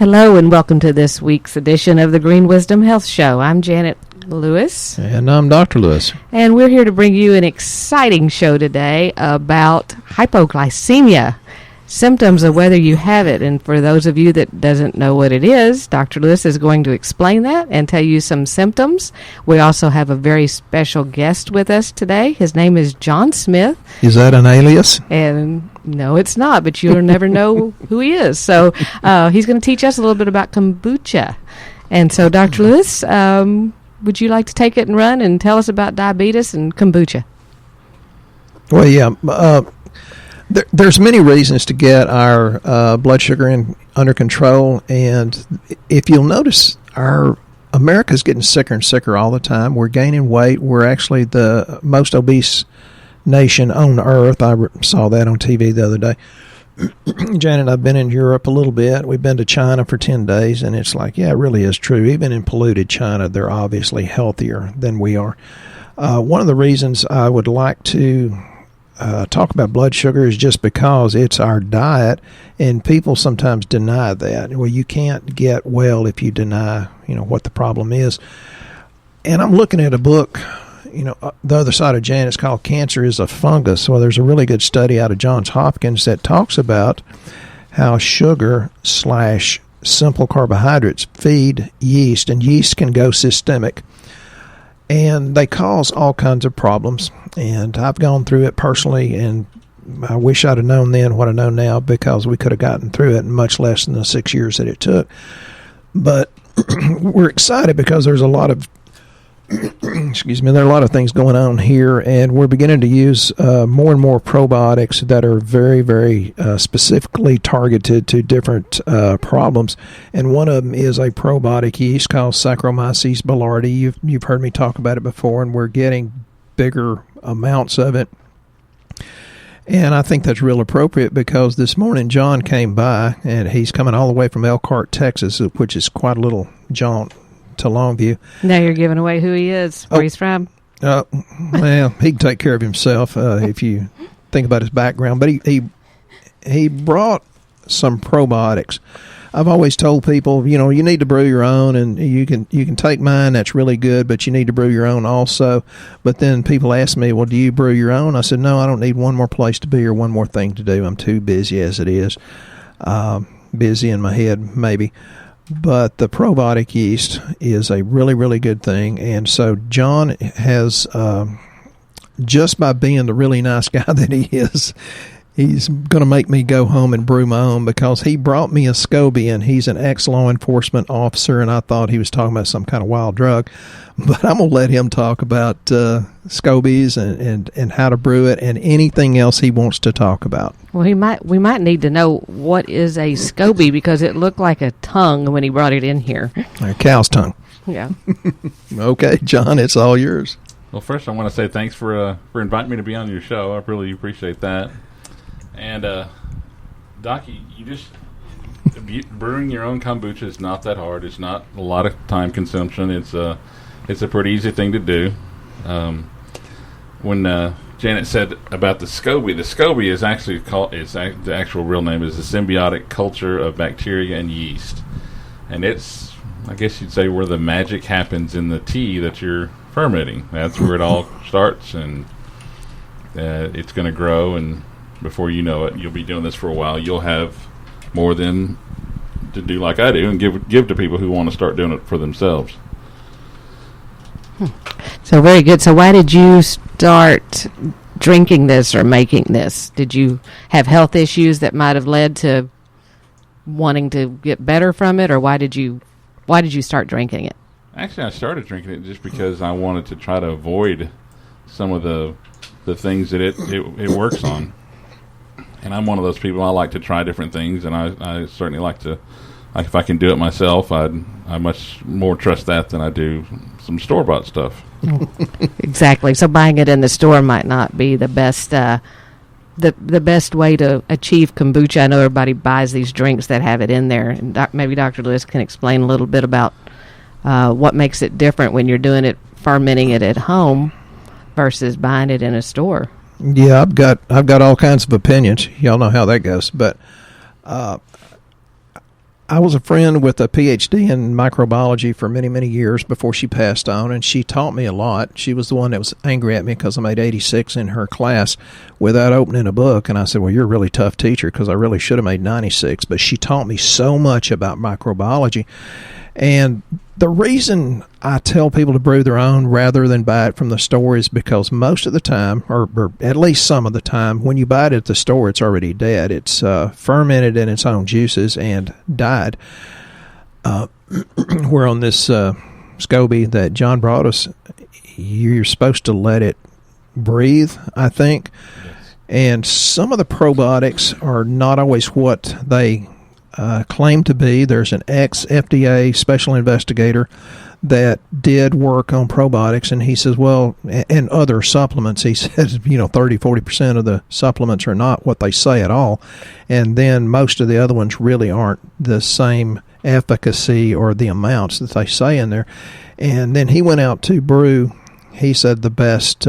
Hello and welcome to this week's edition of the Green Wisdom Health Show. I'm Janet Lewis. And I'm Dr. Lewis. And we're here to bring you an exciting show today about hypoglycemia, symptoms of whether you have it. And for those of you that doesn't know what it is, Dr. Lewis is going to explain that and tell you some symptoms. We also have a very special guest with us today. His name is John Smith. Is that an alias? And no, it's not, but you'll never know who he is. So he's going to teach us a little bit about kombucha. And so, Dr. Lewis, would you like to take it and run and tell us about diabetes and kombucha? Well, yeah. There's many reasons to get our blood sugar under control. And if you'll notice, America's getting sicker and sicker all the time. We're gaining weight. We're actually the most obese nation on earth. I saw that on TV the other day. Janet, I've been in Europe a little bit. We've been to China for 10 days, and it's like, yeah, it really is true. Even in polluted China, they're obviously healthier than we are. One of the reasons I would like to talk about blood sugar is just because it's our diet, and people sometimes deny that. Well, you can't get well if you deny, what the problem is. And I'm looking at a book, the other side of Janet's called Cancer is a Fungus. Well, there's a really good study out of Johns Hopkins that talks about how sugar / simple carbohydrates feed yeast, and yeast can go systemic. And they cause all kinds of problems. And I've gone through it personally, and I wish I'd have known then what I know now, because we could have gotten through it in much less than the 6 years that it took. But we're excited because there's a lot of there are a lot of things going on here, and we're beginning to use more and more probiotics that are very, very specifically targeted to different problems. And one of them is a probiotic yeast called Saccharomyces boulardii. You've heard me talk about it before, and we're getting bigger amounts of it. And I think that's real appropriate, because this morning John came by, and he's coming all the way from Elkhart, Texas, which is quite a little jaunt to Longview. Now you're giving away who he is, where he's from. Well, he can take care of himself if you think about his background. But he brought some probiotics. I've always told people, you need to brew your own, and you can take mine. That's really good, but you need to brew your own also. But then people ask me, well, do you brew your own? I said, no, I don't need one more place to be or one more thing to do. I'm too busy as it is. Busy in my head, maybe. But the probiotic yeast is a really, really good thing. And so John has, just by being the really nice guy that he is, he's going to make me go home and brew my own, because he brought me a SCOBY, and he's an ex-law enforcement officer, and I thought he was talking about some kind of wild drug. But I'm going to let him talk about SCOBYs and how to brew it and anything else he wants to talk about. Well, we might need to know what is a SCOBY, because it looked like a tongue when he brought it in here. A cow's tongue. Yeah. Okay, John, it's all yours. Well, first I want to say thanks for inviting me to be on your show. I really appreciate that. And Doc, you just brewing your own kombucha is not that hard. It's not a lot of time consumption. It's a pretty easy thing to do. When Janet said about the SCOBY is actually the actual real name is the symbiotic culture of bacteria and yeast, and it's, I guess you'd say, where the magic happens in the tea that you're fermenting. That's where it all starts, and it's going to grow, and before you know it, you'll be doing this for a while. You'll have more than to do like I do and give to people who want to start doing it for themselves. So very good. So why did you start drinking this or making this? Did you have health issues that might have led to wanting to get better from it, or why did you start drinking it? Actually, I started drinking it just because I wanted to try to avoid some of the things that it works on. And I'm one of those people, I like to try different things, and I certainly like to, if I can do it myself, I much more trust that than I do some store-bought stuff. Exactly. So buying it in the store might not be the best the best way to achieve kombucha. I know everybody buys these drinks that have it in there, and maybe Dr. Lewis can explain a little bit about what makes it different when you're doing it, fermenting it at home versus buying it in a store. Yeah, I've got all kinds of opinions. Y'all know how that goes. But I I was a friend with a PhD in microbiology for many, many years before she passed on, and she taught me a lot. She was the one that was angry at me because I made 86 in her class without opening a book, and I said, well, you're a really tough teacher because I really should have made 96, but she taught me so much about microbiology. And the reason I tell people to brew their own rather than buy it from the store is because most of the time, or at least some of the time, when you buy it at the store, it's already dead. It's fermented in its own juices and died. We're on this SCOBY that John brought us. You're supposed to let it breathe, I think. Yes. And some of the probiotics are not always what they claim to be. There's an ex-FDA special investigator that did work on probiotics, and he says, well, and other supplements, he says, 30-40% of the supplements are not what they say at all, and then most of the other ones really aren't the same efficacy or the amounts that they say in there. And then he went out to brew, he said, the best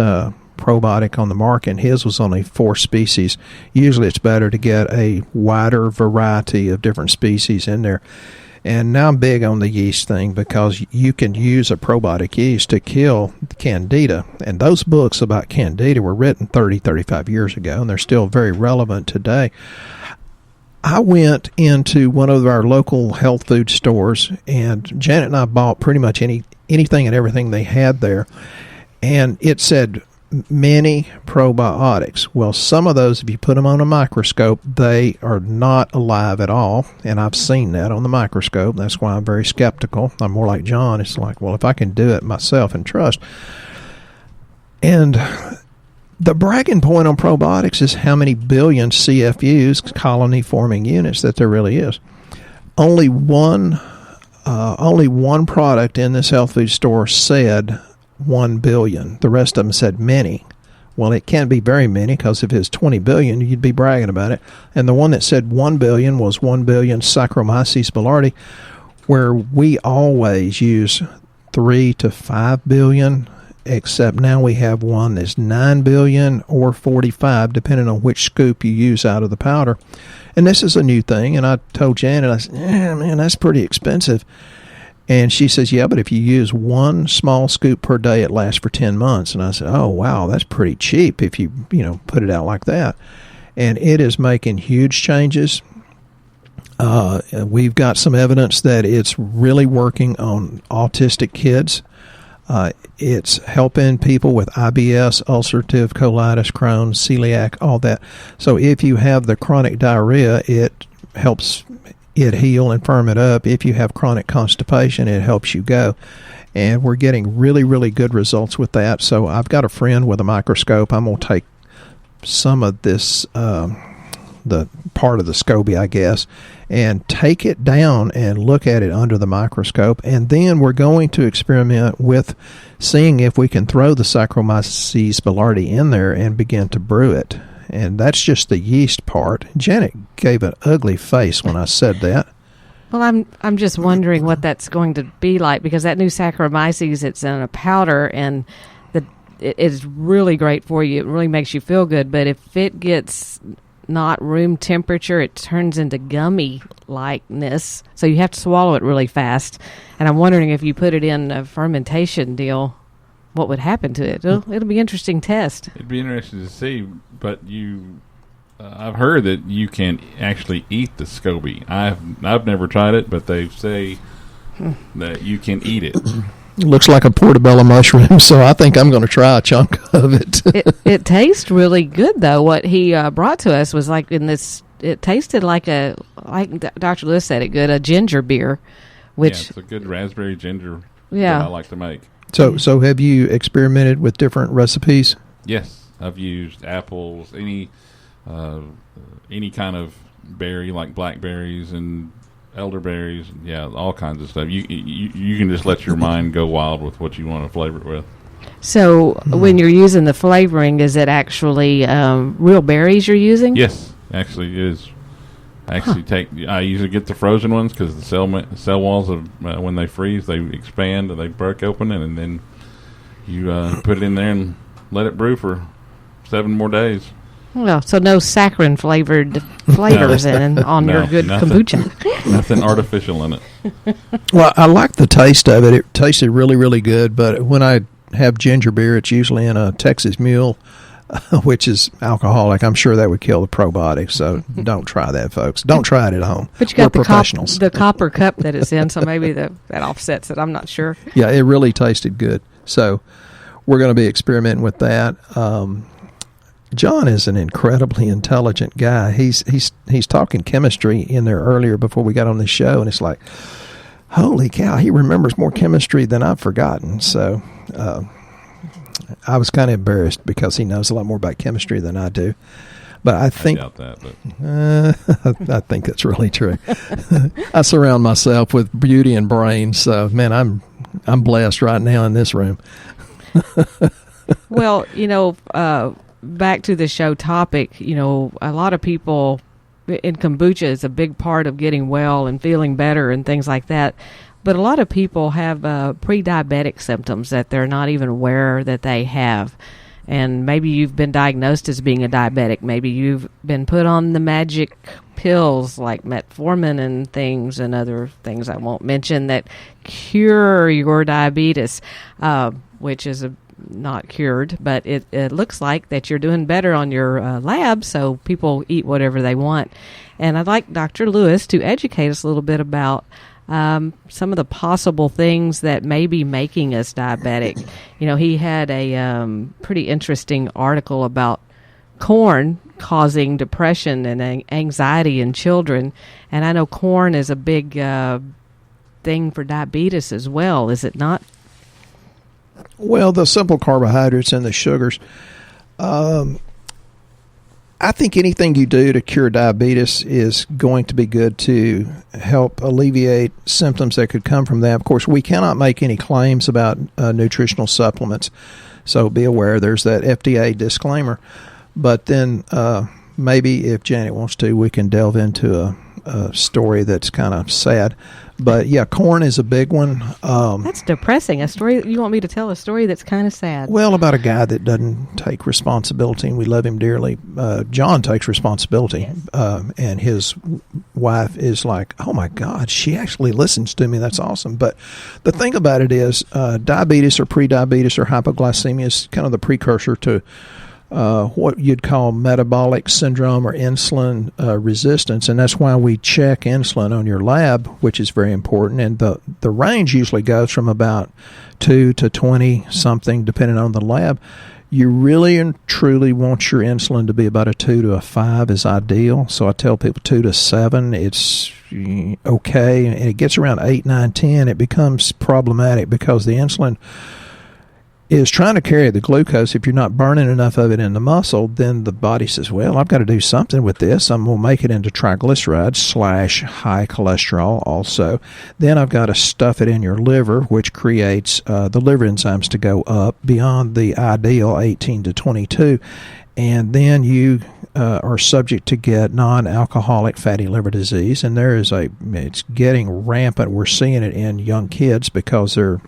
probiotic on the market, and his was only 4 species. Usually it's better to get a wider variety of different species in there. And now I'm big on the yeast thing because you can use a probiotic yeast to kill candida. And those books about candida were written 35 years ago, and they're still very relevant today. I went into one of our local health food stores, and Janet and I bought pretty much anything and everything they had there. And it said many probiotics. Well, some of those, if you put them on a microscope, they are not alive at all, and I've seen that on the microscope. That's why I'm very skeptical. I'm more like John. It's like, well, if I can do it myself and trust. And the bragging point on probiotics is how many billion CFUs, colony-forming units, that there really is. Only one product in this health food store said 1 billion. The rest of them said many. Well, it can't be very many because if it's 20 billion, you'd be bragging about it. And the one that said 1 billion was 1 billion Saccharomyces boulardii, where we always use 3 to 5 billion, except now we have one that's 9 billion or 45, depending on which scoop you use out of the powder. And this is a new thing. And I told Janet, I said, man, that's pretty expensive. And she says, yeah, but if you use 1 small scoop per day, it lasts for 10 months. And I said, oh, wow, that's pretty cheap if you put it out like that. And it is making huge changes. We've got some evidence that it's really working on autistic kids. It's helping people with IBS, ulcerative colitis, Crohn's, celiac, all that. So if you have the chronic diarrhea, it helps it heal and firm it up. If you have chronic constipation, it helps you go. And we're getting really, really good results with that. So I've got a friend with a microscope. I'm going to take some of this, the part of the SCOBY, I guess, and take it down and look at it under the microscope. And then we're going to experiment with seeing if we can throw the Saccharomyces boulardii in there and begin to brew it. And that's just the yeast part. Janet gave an ugly face when I said that. Well, I'm just wondering what that's going to be like, because that new Saccharomyces, it's in a powder, and it is really great for you. It really makes you feel good. But if it gets not room temperature, it turns into gummy-likeness. So you have to swallow it really fast. And I'm wondering if you put it in a fermentation deal, what would happen to it? It'll be an interesting test. It'd be interesting to see, but I've heard that you can actually eat the SCOBY. I've never tried it, but they say that you can eat it. It looks like a portobello mushroom, so I think I'm going to try a chunk of it. It tastes really good, though. What he brought to us was like it tasted like Dr. Lewis said it good, a ginger beer. Which, it's a good raspberry ginger that I like to make. So have you experimented with different recipes? Yes, I've used apples, any kind of berry like blackberries and elderberries, all kinds of stuff. You can just let your mind go wild with what you want to flavor it with. So when you're using the flavoring, is it actually real berries you're using? Yes, actually it is. I usually get the frozen ones because the cell walls when they freeze, they expand and they break open, and then you put it in there and let it brew for 7 more days. Well, so no saccharin flavored flavors on your good kombucha. Nothing artificial in it. Well, I like the taste of it. It tasted really, really good. But when I have ginger beer, it's usually in a Texas Mule, which is alcoholic. I'm sure that would kill the probiotics. So don't try that, folks. Don't try it at home. But you got We're professionals. the copper cup that it's in, so maybe that offsets it. I'm not sure. Yeah, it really tasted good. So we're going to be experimenting with that. John is an incredibly intelligent guy. He's talking chemistry in there earlier before we got on the show, and it's like, holy cow, he remembers more chemistry than I've forgotten. So I was kind of embarrassed because he knows a lot more about chemistry than I do. But I think doubt that, I think that's really true. I surround myself with beauty and brains, so man, I'm blessed right now in this room. Well, back to the show topic, a lot of people in kombucha is a big part of getting well and feeling better and things like that. But a lot of people have pre-diabetic symptoms that they're not even aware that they have. And maybe you've been diagnosed as being a diabetic. Maybe you've been put on the magic pills like metformin and things and other things I won't mention that cure your diabetes, which is not cured, but it looks like that you're doing better on your lab, so people eat whatever they want. And I'd like Dr. Lewis to educate us a little bit about some of the possible things that may be making us diabetic. He had a pretty interesting article about corn causing depression and anxiety in children, and I know corn is a big thing for diabetes as well, is it not? Well, the simple carbohydrates and the sugars. I think anything you do to cure diabetes is going to be good to help alleviate symptoms that could come from that. Of course, we cannot make any claims about nutritional supplements, so be aware there's that FDA disclaimer. But then maybe if Janet wants to, we can delve into a story that's kind of sad. But yeah, corn is a big one. That's depressing. A story you want me to tell a story that's kind of sad? Well, about a guy that doesn't take responsibility, and we love him dearly. John takes responsibility, yes. And his wife is like, "Oh my God, she actually listens to me. That's awesome." But the thing about it is, diabetes or pre-diabetes or hypoglycemia is kind of the precursor to what you'd call metabolic syndrome or insulin resistance, and that's why we check insulin on your lab, which is very important. And the range usually goes from about 2 to 20 something, depending on the lab. You really and truly want your insulin to be about a 2 to a 5 is ideal. So I tell people 2 to 7, it's okay. And it gets around 8, 9, 10, it becomes problematic because the insulin is trying to carry the glucose. If you're not burning enough of it in the muscle, then the body says, well, I've got to do something with this. I'm going to make it into triglycerides / high cholesterol also. Then I've got to stuff it in your liver, which creates the liver enzymes to go up beyond the ideal 18 to 22. And then you are subject to get non-alcoholic fatty liver disease. And it's getting rampant. We're seeing it in young kids because they're,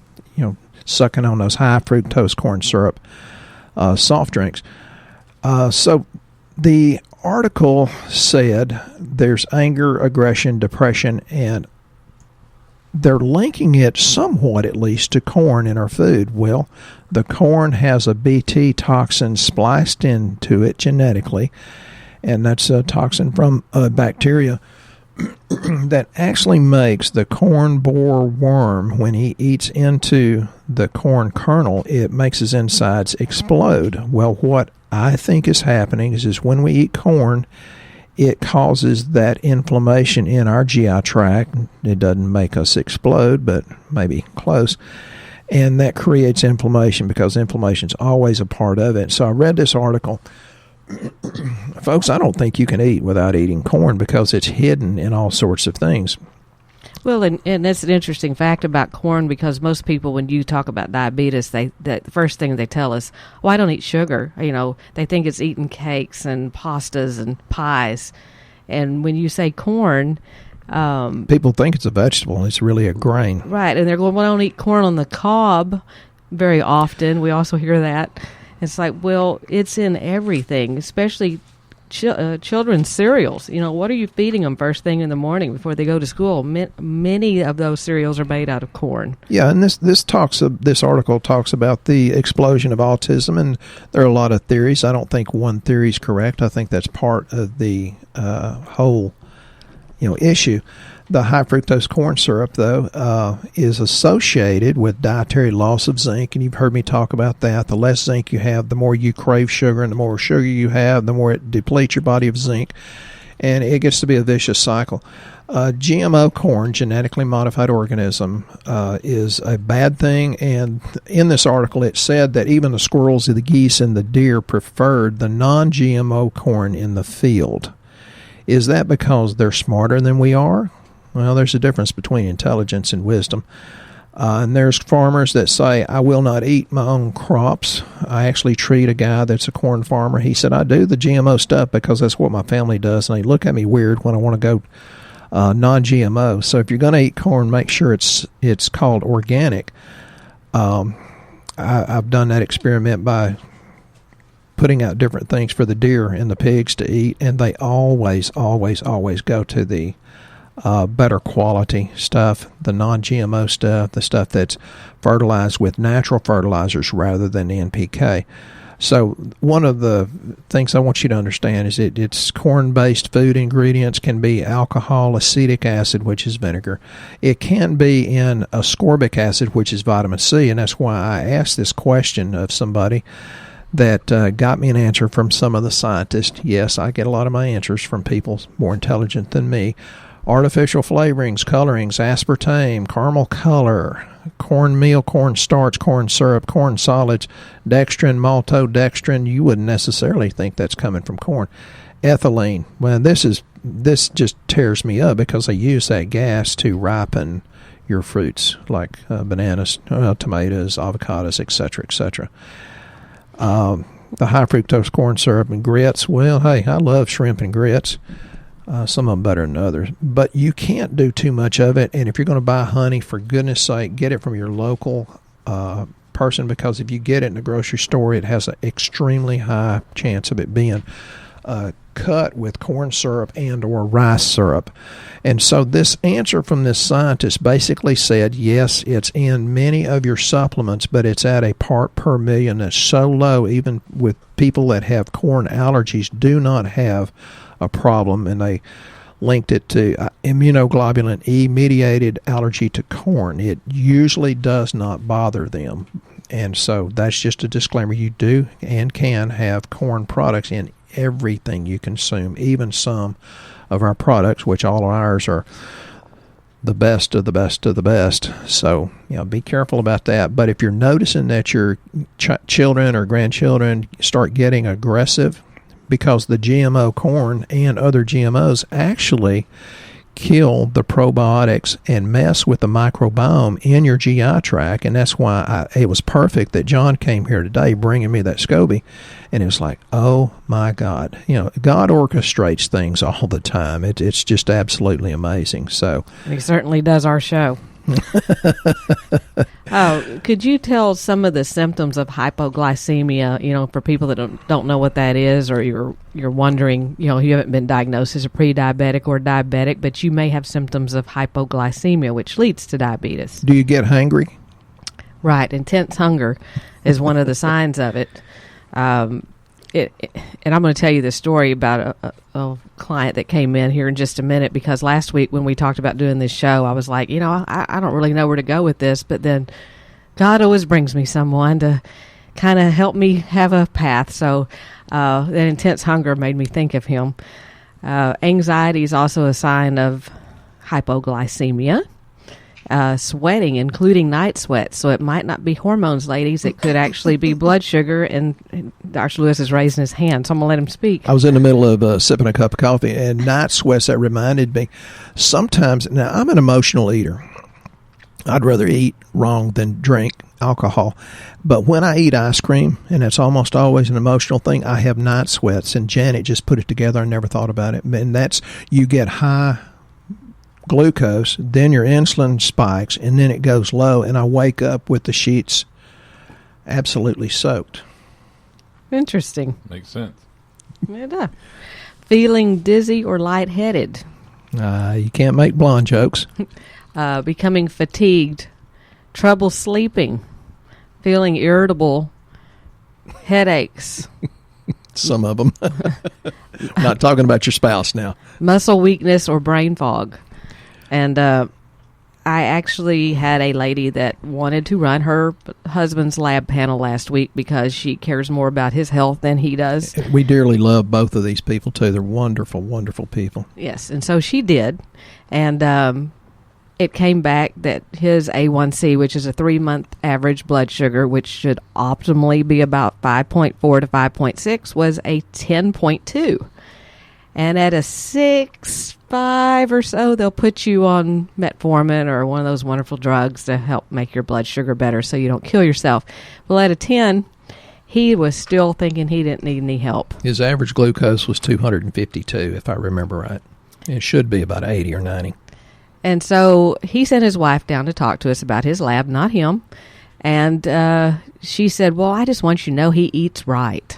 sucking on those high fructose corn syrup soft drinks. So the article said there's anger, aggression, depression, and they're linking it somewhat, at least, to corn in our food. Well, the corn has a Bt toxin spliced into it genetically, and that's a toxin from bacteria that actually makes the corn borer worm, when he eats into the corn kernel, it makes his insides explode. Well, what I think is happening is when we eat corn, it causes that inflammation in our GI tract. It doesn't make us explode, but maybe close. And that creates inflammation because inflammation is always a part of it. So I read this article. Folks, I don't think you can eat without eating corn because it's hidden in all sorts of things. Well, and that's an interesting fact about corn, because most people, when you talk about diabetes, the first thing they tell us, "Oh, I don't eat sugar." They think it's eating cakes and pastas and pies. And when you say corn, people think it's a vegetable, and it's really a grain. Right, and they're going, "Well, I don't eat corn on the cob very often." We also hear that. It's like, well, it's in everything, especially children's cereals. What are you feeding them first thing in the morning before they go to school? Many of those cereals are made out of corn. Yeah, and this article talks about the explosion of autism, and there are a lot of theories. I don't think one theory is correct. I think that's part of the whole issue. The high fructose corn syrup, though, is associated with dietary loss of zinc, and you've heard me talk about that. The less zinc you have, the more you crave sugar, and the more sugar you have, the more it depletes your body of zinc, and it gets to be a vicious cycle. GMO corn, genetically modified organism, is a bad thing, and in this article it said that even the squirrels, the geese, and the deer preferred the non-GMO corn in the field. Is that because they're smarter than we are? Well, there's a difference between intelligence and wisdom. And there's farmers that say, I will not eat my own crops. I actually treat a guy that's a corn farmer. He said, I do the GMO stuff because that's what my family does. And they look at me weird when I want to go non-GMO. So if you're going to eat corn, make sure it's called organic. I've done that experiment by putting out different things for the deer and the pigs to eat, and they always go to the better quality stuff, the non-GMO stuff, the stuff that's fertilized with natural fertilizers rather than NPK. So one of the things I want you to understand is it's corn-based food ingredients can be alcohol, acetic acid, which is vinegar. It can be in ascorbic acid, which is vitamin C, and that's why I asked this question of somebody that got me an answer from some of the scientists. Yes, I get a lot of my answers from people more intelligent than me. Artificial flavorings, colorings, aspartame, caramel color, cornmeal, cornstarch, corn syrup, corn solids, dextrin, maltodextrin. You wouldn't necessarily think that's coming from corn. Ethylene. Well, this just tears me up because they use that gas to ripen your fruits like bananas, tomatoes, avocados, etc., etc. The high fructose corn syrup and grits. Well, hey, I love shrimp and grits. Some of them better than others. But you can't do too much of it. And if you're going to buy honey, for goodness sake, get it from your local person, because if you get it in the grocery store, it has an extremely high chance of it being cut with corn syrup and or rice syrup. And so this answer from this scientist basically said, yes, it's in many of your supplements, but it's at a part per million that's so low, even with people that have corn allergies do not have a problem. And they linked it to immunoglobulin E mediated allergy to corn. It usually does not bother them. And so that's just a disclaimer. You do and can have corn products in everything you consume, even some of our products, which all of ours are the best of the best of the best. So, be careful about that. But if you're noticing that your children or grandchildren start getting aggressive, because the GMO corn and other GMOs actually kill the probiotics and mess with the microbiome in your GI tract. And that's why it was perfect that John came here today bringing me that SCOBY. And it was like, oh my God. God orchestrates things all the time. It's just absolutely amazing. So he certainly does our show. Could you tell some of the symptoms of hypoglycemia, for people that don't know what that is, or you're wondering, you haven't been diagnosed as a pre-diabetic or diabetic, but you may have symptoms of hypoglycemia, which leads to diabetes. Do you get hangry? Right. Intense hunger is one of the signs of it. And I'm going to tell you this story about a client that came in here in just a minute, because last week when we talked about doing this show, I was like, I don't really know where to go with this, but then God always brings me someone to kind of help me have a path. So that intense hunger made me think of him. Anxiety is also a sign of hypoglycemia. Sweating, including night sweats. So it might not be hormones, ladies. It could actually be blood sugar. And Dr. Lewis is raising his hand, so I'm going to let him speak. I was in the middle of sipping a cup of coffee, and night sweats, that reminded me. Sometimes, now I'm an emotional eater. I'd rather eat wrong than drink alcohol. But when I eat ice cream, and it's almost always an emotional thing, I have night sweats. And Janet just put it together. I never thought about it. And that's, you get high glucose, then your insulin spikes, and then it goes low, and I wake up with the sheets absolutely soaked. Interesting. Makes sense. It does. feeling dizzy or lightheaded, You can't make blonde jokes. becoming fatigued, trouble sleeping, feeling irritable, headaches, Some of them. Not talking about your spouse now. muscle weakness, or brain fog. And I actually had a lady that wanted to run her husband's lab panel last week because she cares more about his health than he does. We dearly love both of these people, too. They're wonderful, wonderful people. Yes, and so she did. And it came back that his A1C, which is a 3-month average blood sugar, which should optimally be about 5.4 to 5.6, was a 10.2. And at a 6.5 or so, they'll put you on metformin or one of those wonderful drugs to help make your blood sugar better so you don't kill yourself. Well, at a 10, he was still thinking he didn't need any help. His average glucose was 252, if I remember right. It should be about 80 or 90. And so he sent his wife down to talk to us about his lab, not him. And she said, well, I just want you to know he eats right.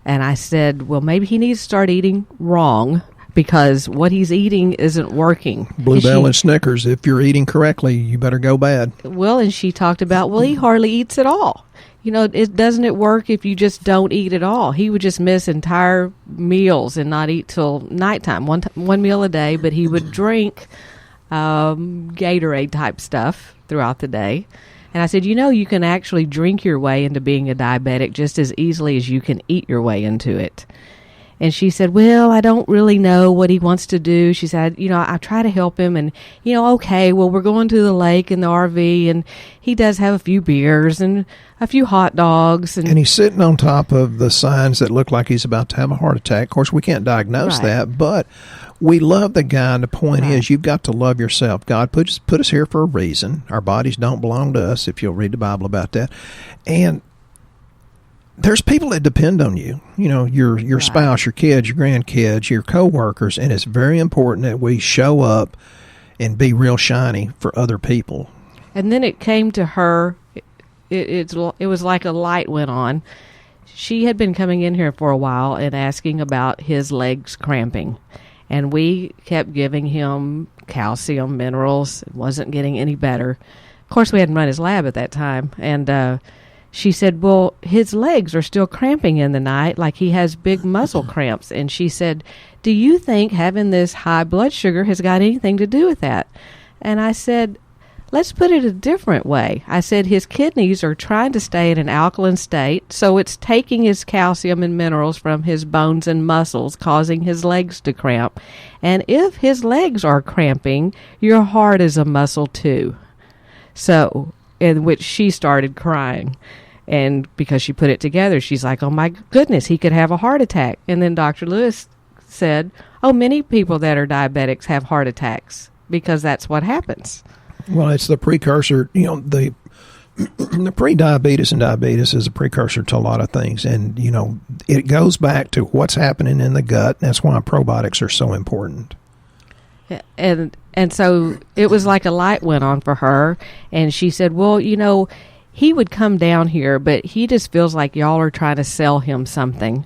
And I said, well, maybe he needs to start eating wrong because what he's eating isn't working. Bluebell and Snickers, if you're eating correctly, you better go bad. Well, and she talked about, well, he hardly eats at all. You know, doesn't it work if you just don't eat at all? He would just miss entire meals and not eat till nighttime, one meal a day, but he would drink Gatorade type stuff throughout the day. And I said, you know, you can actually drink your way into being a diabetic just as easily as you can eat your way into it. And she said, well, I don't really know what he wants to do. She said, you know, I try to help him and, you know, okay, well, we're going to the lake in the RV and he does have a few beers and a few hot dogs. And he's sitting on top of the signs that look like he's about to have a heart attack. Of course, we can't diagnose that, but we love the guy. And the point is, you've got to love yourself. God put us here for a reason. Our bodies don't belong to us, if you'll read the Bible about that. And there's people that depend on you, you know, your spouse, your kids, your grandkids, your coworkers, and it's very important that we show up and be real shiny for other people. And then it came to her, it was like a light went on. She had been coming in here for a while and asking about his legs cramping. And we kept giving him calcium, minerals. It wasn't getting any better. Of course, we hadn't run his lab at that time. And she said, well, his legs are still cramping in the night, like he has big muscle cramps. And she said, do you think having this high blood sugar has got anything to do with that? And I said, let's put it a different way. I said his kidneys are trying to stay in an alkaline state, so it's taking his calcium and minerals from his bones and muscles, causing his legs to cramp. And if his legs are cramping, your heart is a muscle too. So, in which she started crying. And because she put it together, she's like, oh my goodness, he could have a heart attack. And then Dr. Lewis said, oh, many people that are diabetics have heart attacks because that's what happens. Well, it's the precursor, you know, the pre-diabetes and diabetes is a precursor to a lot of things. And, you know, it goes back to what's happening in the gut. That's why probiotics are so important. And so it was like a light went on for her. And she said, well, you know, he would come down here, but he just feels like y'all are trying to sell him something.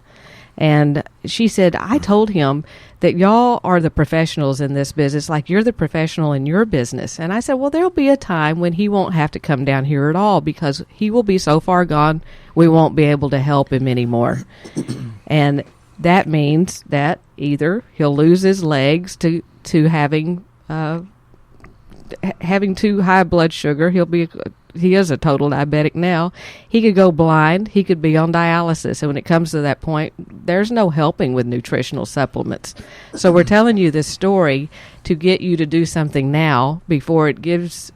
And she said, I told him that y'all are the professionals in this business, like you're the professional in your business. And I said, well, there'll be a time when he won't have to come down here at all because he will be so far gone, we won't be able to help him anymore. And that means that either he'll lose his legs to having too high blood sugar. He is a total diabetic now. He could go blind. He could be on dialysis. And when it comes to that point, there's no helping with nutritional supplements. So we're telling you this story to get you to do something now before there's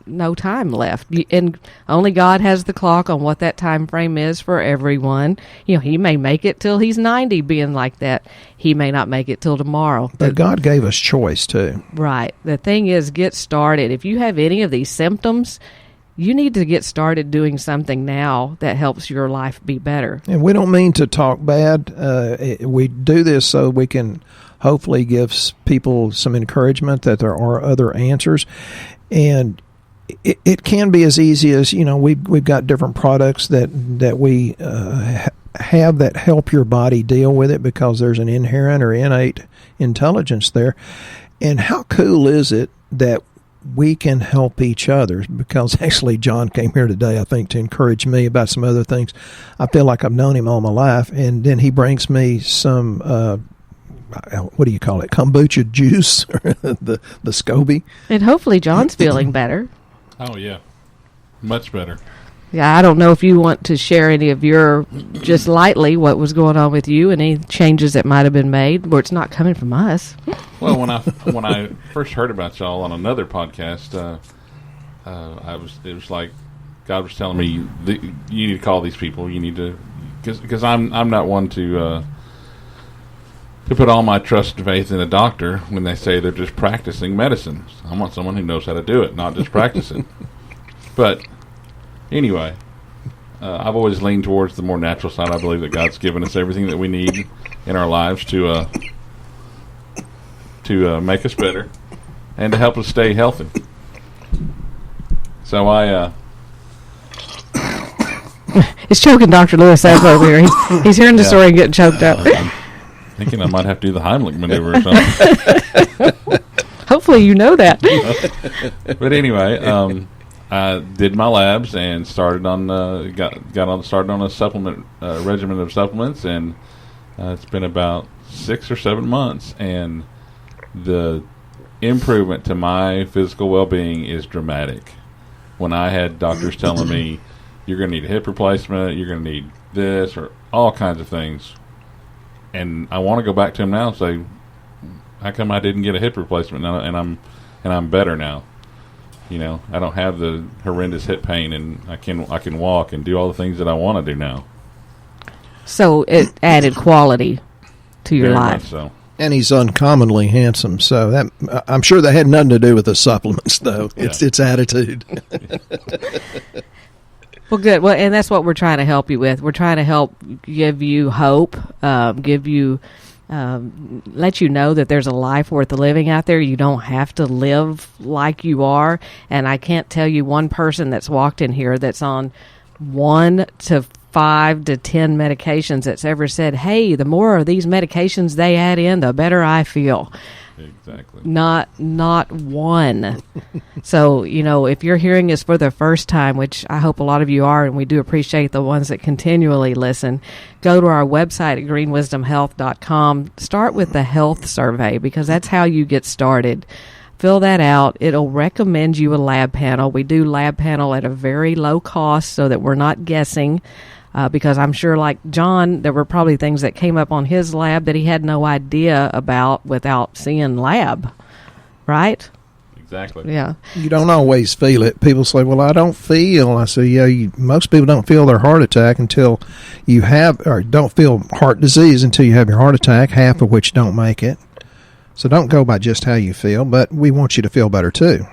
no time left. And only God has the clock on what that time frame is for everyone. You know, he may make it till he's 90 being like that. He may not make it till tomorrow. But God gave us choice too. Right. The thing is, get started. If you have any of these symptoms, you need to get started doing something now that helps your life be better. And we don't mean to talk bad. We do this so we can hopefully give people some encouragement that there are other answers. And it can be as easy as, you know, we've got different products that we have that help your body deal with it because there's an inherent or innate intelligence there. And how cool is it that we can help each other? Because actually John came here today, I think, to encourage me about some other things. I feel like I've known him all my life, and then he brings me some what do you call it, kombucha juice, the SCOBY. And hopefully John's feeling better. Oh yeah, much better. Yeah, I don't know if you want to share any of your, just lightly, what was going on with you, any changes that might have been made, where it's not coming from us. Well, when I first heard about y'all on another podcast, it was like God was telling me you need to call these people. You need to, because I'm not one to put all my trust and faith in a doctor when they say they're just practicing medicine. I want someone who knows how to do it, not just practice it. But anyway, I've always leaned towards the more natural side. I believe that God's given us everything that we need in our lives to make us better and to help us stay healthy. So I it's choking Dr. Lewis up over here. He's hearing the story and getting choked up. I'm thinking I might have to do the Heimlich maneuver or something. Hopefully you know that. But anyway, I did my labs and started on started on a supplement regimen of supplements, and it's been about 6 or 7 months, and the improvement to my physical well-being is dramatic. When I had doctors telling me you're going to need a hip replacement, you're going to need this, or all kinds of things, and I want to go back to them now and say, how come I didn't get a hip replacement now, and I'm better now? You know, I don't have the horrendous hip pain, and I can walk and do all the things that I want to do now. So it added quality to your Very life. much so. And he's uncommonly handsome, so that I'm sure that had nothing to do with the supplements, though. Yeah. It's attitude. Well, good. Well, and that's what we're trying to help you with. We're trying to help give you hope, give you, let you know that there's a life worth living out there. You don't have to live like you are. And I can't tell you one person that's walked in here that's on 1 to 5 to 10 medications that's ever said, hey, the more of these medications they add in, the better I feel. Exactly. Not one. So, you know, if you're hearing this for the first time, which I hope a lot of you are, and we do appreciate the ones that continually listen, go to our website at greenwisdomhealth.com. Start with the health survey, because that's how you get started. Fill that out. It'll recommend you a lab panel. We do lab panel at a very low cost so that we're not guessing. Because I'm sure, like John, there were probably things that came up on his lab that he had no idea about without seeing lab, right? Exactly. Yeah. You don't always feel it. People say, well, I don't feel. I say, yeah, most people don't feel their heart attack until you have, or don't feel heart disease until you have your heart attack, half of which don't make it. So don't go by just how you feel, but we want you to feel better too.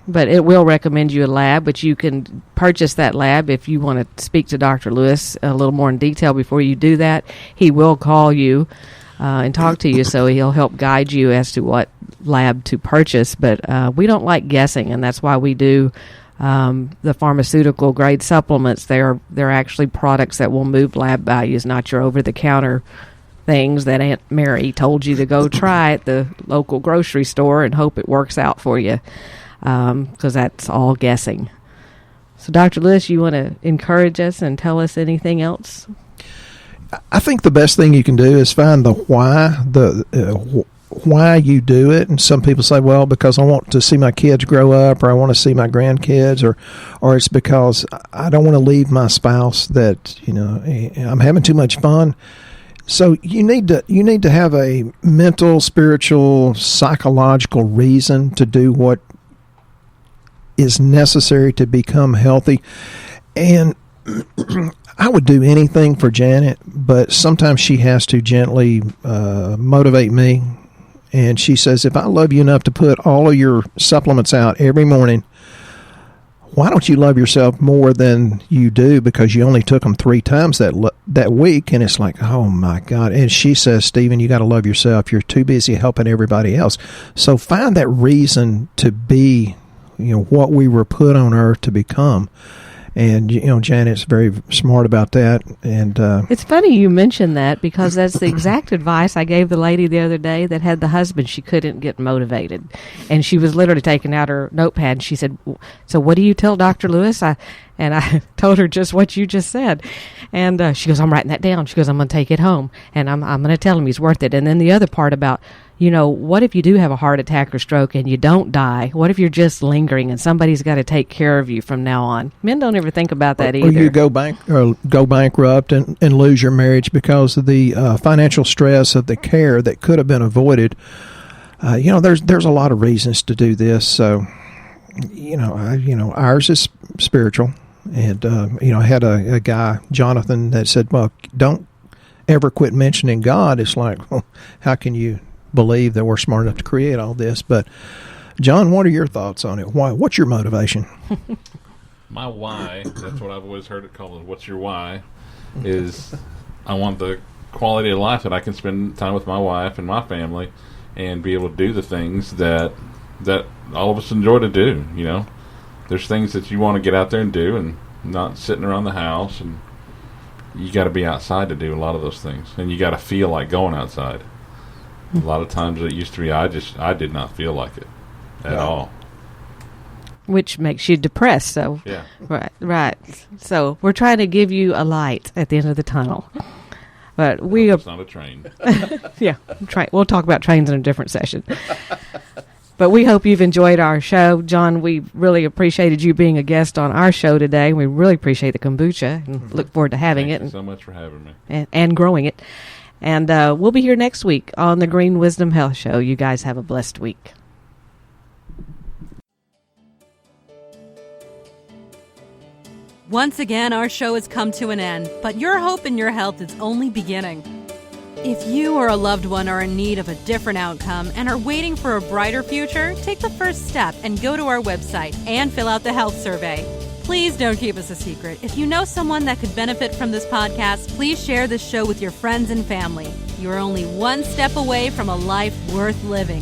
But it will recommend you a lab, but you can purchase that lab if you want to speak to Dr. Lewis a little more in detail. Before you do that, he will call you and talk to you, so he'll help guide you as to what lab to purchase. But we don't like guessing, and that's why we do the pharmaceutical grade supplements. They're actually products that will move lab values, not your over-the-counter things that Aunt Mary told you to go try at the local grocery store and hope it works out for you. Because that's all guessing. So, Dr. Lewis, you want to encourage us and tell us anything else? I think the best thing you can do is find the why, why you do it. And some people say, well, because I want to see my kids grow up, or I want to see my grandkids, or it's because I don't want to leave my spouse, that, you know, I'm having too much fun. So you need to have a mental, spiritual, psychological reason to do what is necessary to become healthy. And I would do anything for Janet, but sometimes she has to gently motivate me. And she says, if I love you enough to put all of your supplements out every morning, why don't you love yourself more than you do, because you only took them 3 times that week? And it's like, oh my God. And she says, Stephen, you got to love yourself. You're too busy helping everybody else. So find that reason to be, you know, what we were put on earth to become. And, Janet's very smart about that. And it's funny you mentioned that, because that's the exact advice I gave the lady the other day that had the husband. She couldn't get motivated. And she was literally taking out her notepad. And she said, so what do you tell Dr. Lewis? And I told her just what you just said. And she goes, I'm writing that down. She goes, I'm going to take it home. And I'm going to tell him he's worth it. And then the other part about, what if you do have a heart attack or stroke and you don't die? What if you're just lingering and somebody's got to take care of you from now on? Men don't ever think about that either. Or you go bankrupt and lose your marriage because of the financial stress of the care that could have been avoided. There's a lot of reasons to do this. So, ours is spiritual. And, I had a guy, Jonathan, that said, well, don't ever quit mentioning God. It's like, well, how can you believe that we're smart enough to create all this? But, John, what are your thoughts on it? What's your motivation? My why, that's what I've always heard it called, what's your why, is I want the quality of life that I can spend time with my wife and my family and be able to do the things that all of us enjoy to do, There's things that you want to get out there and do and not sitting around the house, and you got to be outside to do a lot of those things, and you got to feel like going outside. A lot of times it used to be I did not feel like it at all. Which makes you depressed. So yeah. Right. So we're trying to give you a light at the end of the tunnel. But it's not a train. Yeah, we'll talk about trains in a different session. But we hope you've enjoyed our show. John, we really appreciated you being a guest on our show today. We really appreciate the kombucha and look forward to having it. Thank you so much for having me. And growing it. And we'll be here next week on the Green Wisdom Health Show. You guys have a blessed week. Once again, our show has come to an end, but your hope in your health is only beginning. If you or a loved one are in need of a different outcome and are waiting for a brighter future, take the first step and go to our website and fill out the health survey. Please don't keep us a secret. If you know someone that could benefit from this podcast, please share this show with your friends and family. You are only one step away from a life worth living.